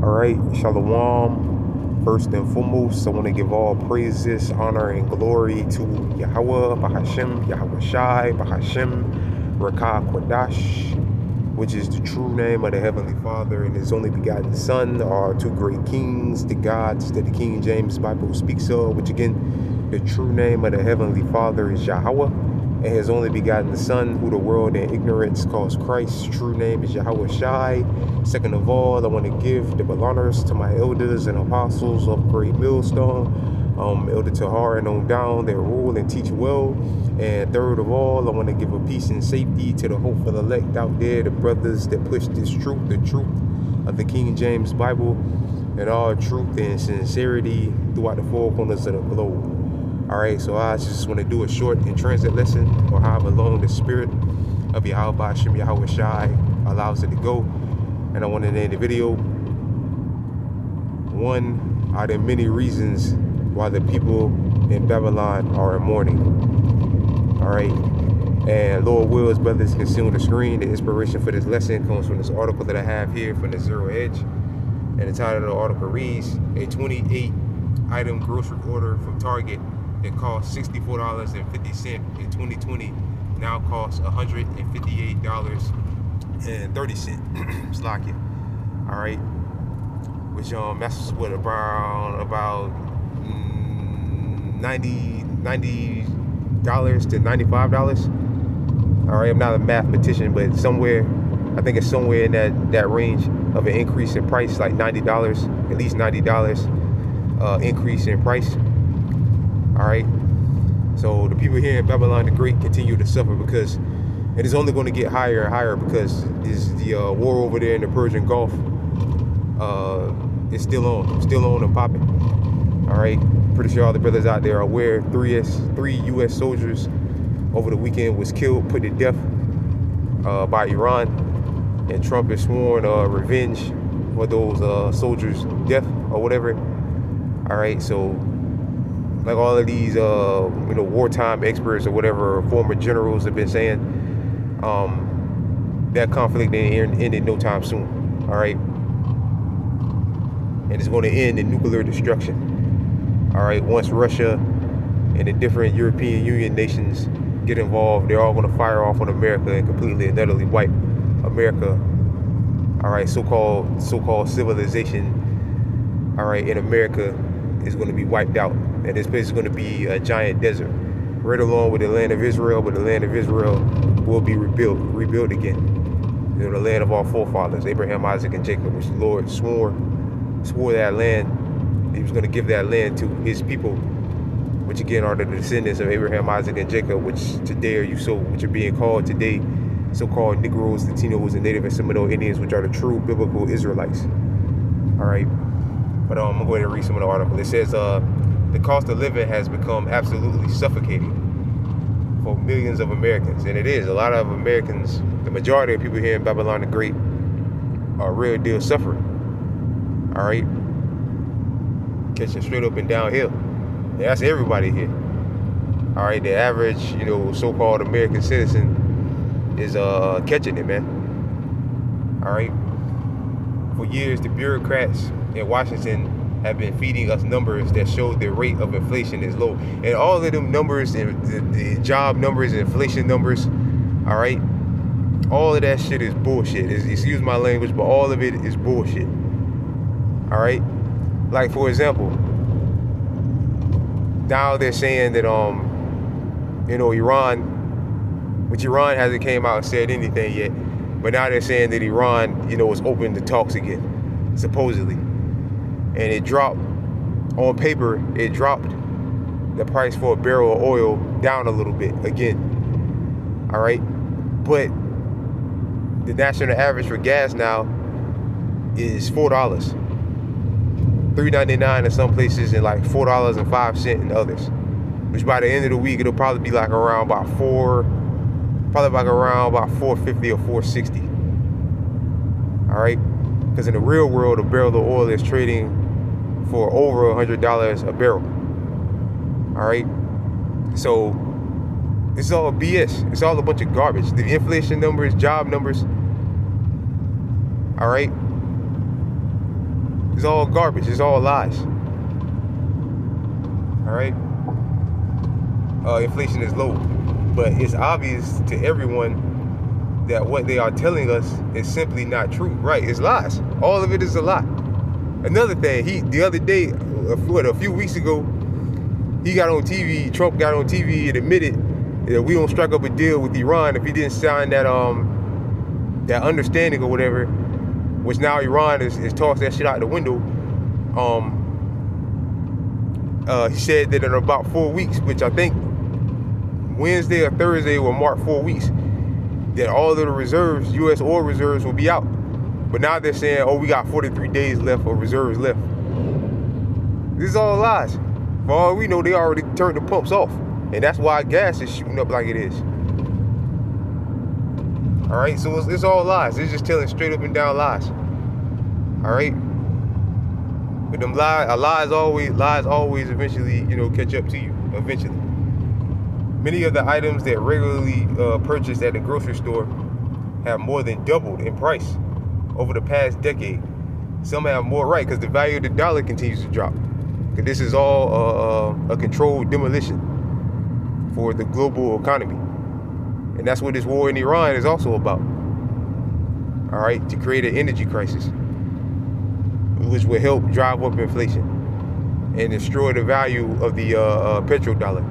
Alright, Shalom. First and foremost, I want to give all praises, honor, and glory to Yahweh, Bahashem, Yahweh Shai, Bahashem, Rakah Kwadash, which is the true name of the Heavenly Father and His only begotten Son, our two great kings, the gods that the King James Bible speaks of, which again, the true name of the Heavenly Father is Yahweh, and His only begotten Son, who the world in ignorance calls Christ. True name is Yahweh Shai. Second of all, I want to give double honors to my elders and apostles of Great Millstone, Elder Tahar and on down, that rule and teach well. And third of all, I want to give a peace and safety to the hopeful elect out there, the brothers that push this truth, the truth of the King James Bible, and all truth and sincerity throughout the four corners of the globe. Alright, so I just want to do a short in transit lesson on however long the spirit of Yahweh Hashem Yahweh Shai allows it to go. And I want to name the video one out of many reasons why the people in Babylon are in mourning. Alright, and Lord wills, brothers can see on the screen, the inspiration for this lesson comes from this article that I have here from the Zero Edge. And the title of the article reads, a 28-item grocery order from Target that cost $64.50 in 2020 now costs $158.30. Slack it. Alright. Which that's what about $90 to $95. Alright, I'm not a mathematician, but somewhere, I think it's somewhere in that range of an increase in price, like $90, at least $90 increase in price. Alright, so the people here in Babylon the Great continue to suffer because it is only going to get higher and higher because the war over there in the Persian Gulf is still on and popping. Alright, pretty sure all the brothers out there are aware 3 U.S. soldiers over the weekend was killed, put to death by Iran, and Trump has sworn revenge for those soldiers' death or whatever. Alright, so like all of these, wartime experts or whatever, former generals have been saying, that conflict ain't ended no time soon. All right, and it's going to end in nuclear destruction. All right, once Russia and the different European Union nations get involved, they're all going to fire off on America and completely and utterly wipe America. All right, so-called civilization. All right, in America is going to be wiped out. And this place is going to be a giant desert, right along with the land of Israel. But the land of Israel will be rebuilt again. You know, the land of our forefathers, Abraham, Isaac, and Jacob, which the Lord swore that land. He was going to give that land to His people, which again are the descendants of Abraham, Isaac, and Jacob, which today which are being called today so-called Negroes, Latinos, and Native and Seminole Indians, which are the true biblical Israelites. All right, but I'm gonna go ahead and read some of the article. It says, the cost of living has become absolutely suffocating for millions of Americans. And it is. A lot of Americans, the majority of people here in Babylon the Great, are real deal suffering. All right? Catching straight up and downhill. And that's everybody here. All right? The average, so-called American citizen is catching it, man. All right? For years, the bureaucrats in Washington have been feeding us numbers that show the rate of inflation is low. And all of them numbers, and the job numbers, and inflation numbers, all right, all of that shit is bullshit. Excuse my language, but all of it is bullshit. All right? Like, for example, now they're saying that, Iran, which Iran hasn't came out and said anything yet, but now they're saying that Iran, is open to talks again, supposedly. And it dropped, on paper, it dropped the price for a barrel of oil down a little bit again. All right. But the national average for gas now is $4. $3.99 in some places and like $4.05 in others. Which by the end of the week, it'll probably be like around about $4.50 or $4.60. All right. Because in the real world, a barrel of oil is trading for over $100 a barrel. All right, so it's all BS. It's all a bunch of garbage. The inflation numbers, job numbers. All right, It's all garbage. It's all lies. All right. Inflation is low, but it's obvious to everyone that what they are telling us is simply not true. Right? It's lies. All of it is a lie. Another thing, the other day, a few weeks ago, he got on TV. Trump got on TV and admitted that we don't strike up a deal with Iran if he didn't sign that understanding or whatever. Which now Iran is tossed that shit out the window. He said that in about 4 weeks, which I think Wednesday or Thursday will mark 4 weeks, that all of the reserves, U.S. oil reserves, will be out. But now they're saying, oh, we got 43 days left of reserves left. This is all lies. For all we know, they already turned the pumps off. And that's why gas is shooting up like it is. All right, so it's all lies. It's just telling straight up and down lies. All right? But them lies always eventually, catch up to you. Eventually. Many of the items that regularly purchased at the grocery store have more than doubled in price over the past decade. Some have more, right, because the value of the dollar continues to drop. Because this is all a controlled demolition for the global economy. And that's what this war in Iran is also about. All right, to create an energy crisis, which will help drive up inflation and destroy the value of the petrodollar.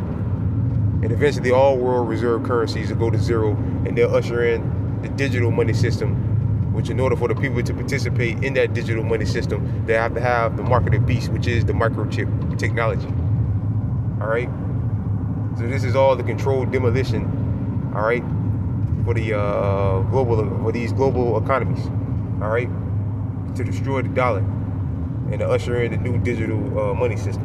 And eventually all world reserve currencies will go to zero, and they'll usher in the digital money system, which in order for the people to participate in that digital money system, they have to have the mark of the beast, which is the microchip technology. All right? So this is all the controlled demolition, all right, for the these global economies, all right, to destroy the dollar and to usher in the new digital money system.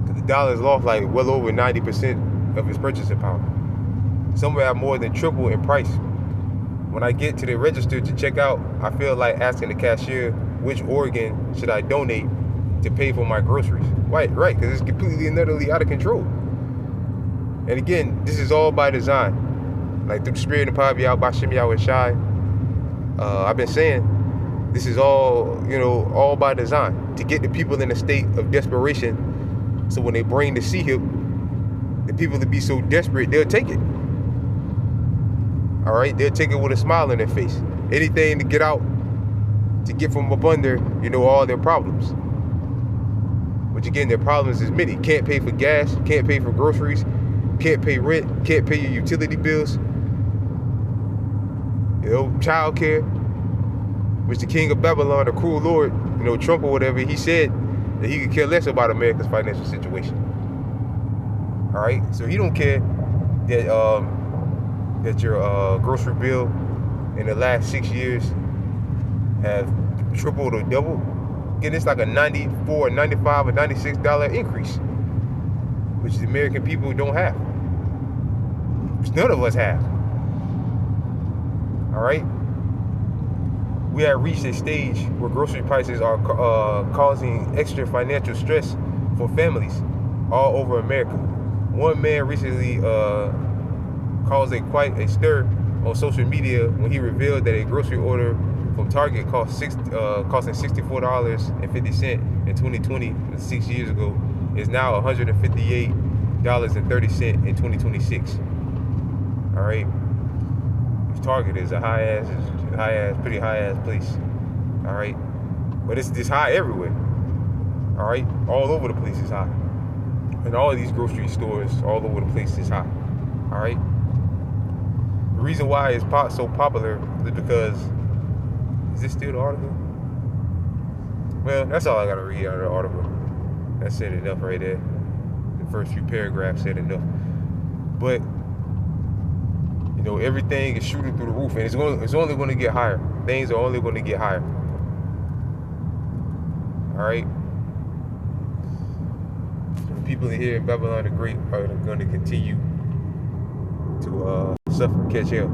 Because the dollar has lost like well over 90% of its purchasing power. Some have more than triple in price. When I get to the register to check out, I feel like asking the cashier which organ should I donate to pay for my groceries. Right, because it's completely and utterly out of control. And again, this is all by design. Like through the spirit and power of Yahweh Bashem Yahweh Shai, I've been saying this is all, all by design to get the people in a state of desperation. So when they bring the sea-hip, the people that be so desperate, they'll take it. All right, they'll take it with a smile on their face. Anything to get out, to get from up under, all their problems. Which again, their problems is many. Can't pay for gas, can't pay for groceries, can't pay rent, can't pay your utility bills. Child care, which the king of Babylon, the cruel Lord, Trump or whatever, he said that he could care less about America's financial situation. All right, so he don't care that your grocery bill in the last 6 years have tripled or doubled. Again, it's like a $94, $95, or $96 increase, which the American people don't have, which none of us have. All right, we have reached a stage where grocery prices are causing extra financial stress for families all over America. One man recently caused quite a stir on social media when he revealed that a grocery order from Target costing $64.50 in 2020, 6 years ago, is now $158.30 in 2026. All right. Target is a pretty high ass place. All right, but it's just high everywhere. All right, all over the place is high, and all of these grocery stores all over the place is high. All right. The reason why it's so popular is because, is this still the article? Well, that's all I gotta read out of the article. That said enough right there. The first few paragraphs said enough, but. Everything is shooting through the roof, and it's only going to get higher. Things are only going to get higher. All right. The people here in Babylon the Great are going to continue to suffer, catch hell.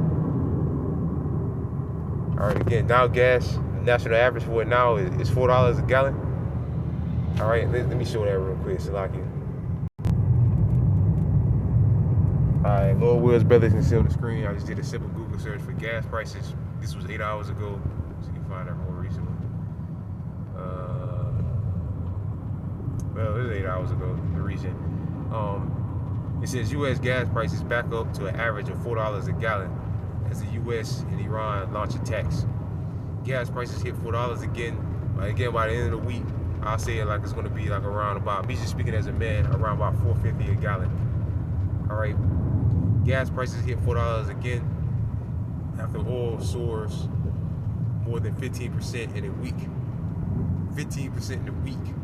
All right. Again, now gas, the national average for it now is $4 a gallon. All right. Let me show that real quick, Salaki. Alright, Lord Will's brothers can see on the screen. I just did a simple Google search for gas prices. This was 8 hours ago, so you can find out more recently. Well, it was 8 hours ago. The reason. It says U.S. gas prices back up to an average of $4 a gallon as the U.S. and Iran launch attacks. Gas prices hit $4 again. Again, by the end of the week, I'll say it like it's going to be like around about, me just speaking as a man, around about $4.50 a gallon. All right. Gas prices hit $4 again after oil soars more than 15% in a week. 15% in a week.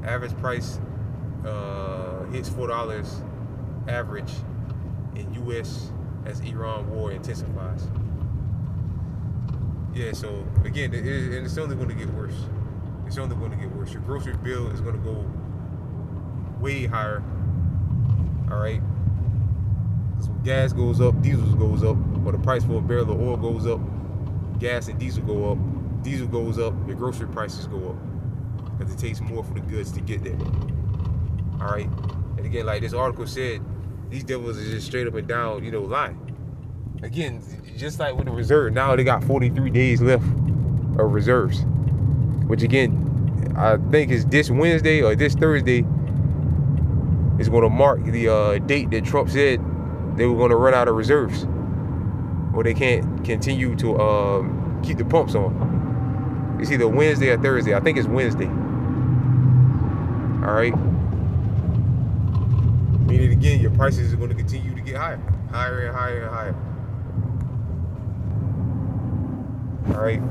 Average price hits $4 average in U.S. as Iran war intensifies. Yeah, so again, and it's only going to get worse. It's only going to get worse. Your grocery bill is going to go way higher. All right. Because when gas goes up, diesel goes up, or the price for a barrel of oil goes up, gas and diesel go up. Diesel goes up, your grocery prices go up. Because it takes more for the goods to get there. All right. And again, like this article said, these devils are just straight up and down, lying. Again, just like with the reserve, now they got 43 days left of reserves. Which again, I think is this Wednesday or this Thursday is going to mark the date that Trump said they were going to run out of reserves. Or they can't continue to keep the pumps on. It's either Wednesday or Thursday. I think it's Wednesday. All right. Meaning again, your prices are going to continue to get higher. Higher and higher and higher. All right.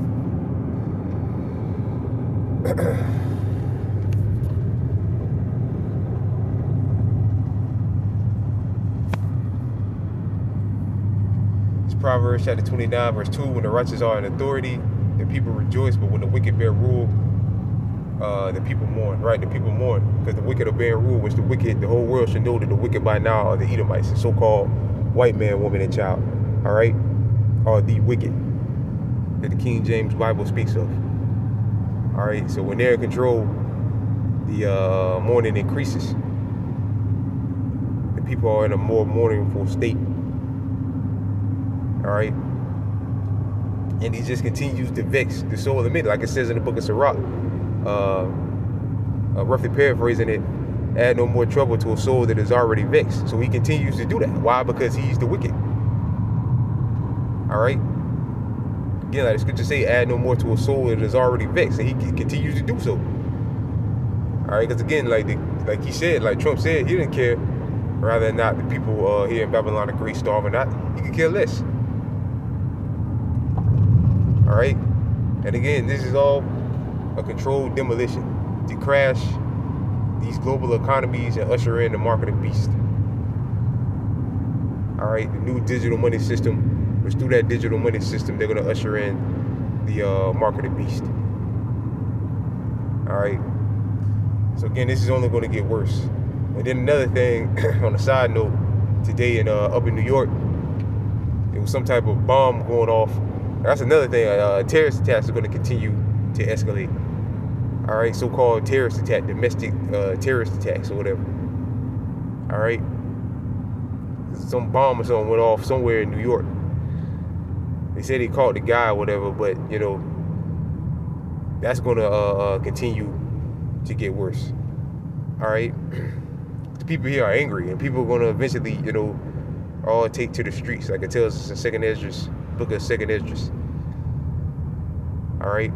It's Proverbs chapter 29, verse 2. When the righteous are in authority, the people rejoice, but when the wicked bear rule, the people mourn, right? The people mourn because the wicked are bearing rule, which the whole world should know that the wicked by now are the Edomites, the so-called white man, woman, and child, all right? Are the wicked that the King James Bible speaks of, all right? So when they're in control, the mourning increases. The people are in a more mournful state, all right? And he just continues to vex the soul of the men, like it says in the book of Sirach. Roughly paraphrasing it, add no more trouble to a soul that is already vexed. So he continues to do that. Why? Because he's the wicked. All right. Again, like the scripture say, add no more to a soul that is already vexed, and he continues to do so. All right, because again, like he said, like Trump said, he didn't care rather than not the people here in Babylon are great, starve or not. He could care less. All right, and again, this is all a controlled demolition to crash these global economies and usher in the mark of the beast. All right, the new digital money system, which through that digital money system, they're going to usher in the mark of the beast. All right. So again, this is only going to get worse. And then another thing, on a side note, today up in New York, there was some type of bomb going off. That's another thing. Terrorist attacks are going to continue to escalate. All right, so-called terrorist attack, domestic terrorist attacks or whatever. All right, some bomb or something went off somewhere in New York. They said they caught the guy or whatever, but that's going to continue to get worse. All right, the people here are angry, and people are going to eventually, all take to the streets, like it tells us in Second Esdras, book of Second Esdras. All right.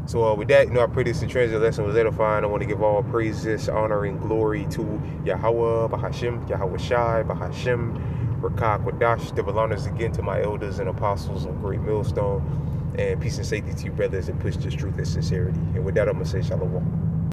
So with that, I pray this transit lesson was edifying. I want to give all praises, honor, and glory to Yahweh, Bahashim, Yahweh Shai, Bahashim, Rakah, Quadash. Double honors again to my elders and apostles of Great Millstone. And peace and safety to you, brothers, and push this truth and sincerity. And with that, I'm going to say shalom.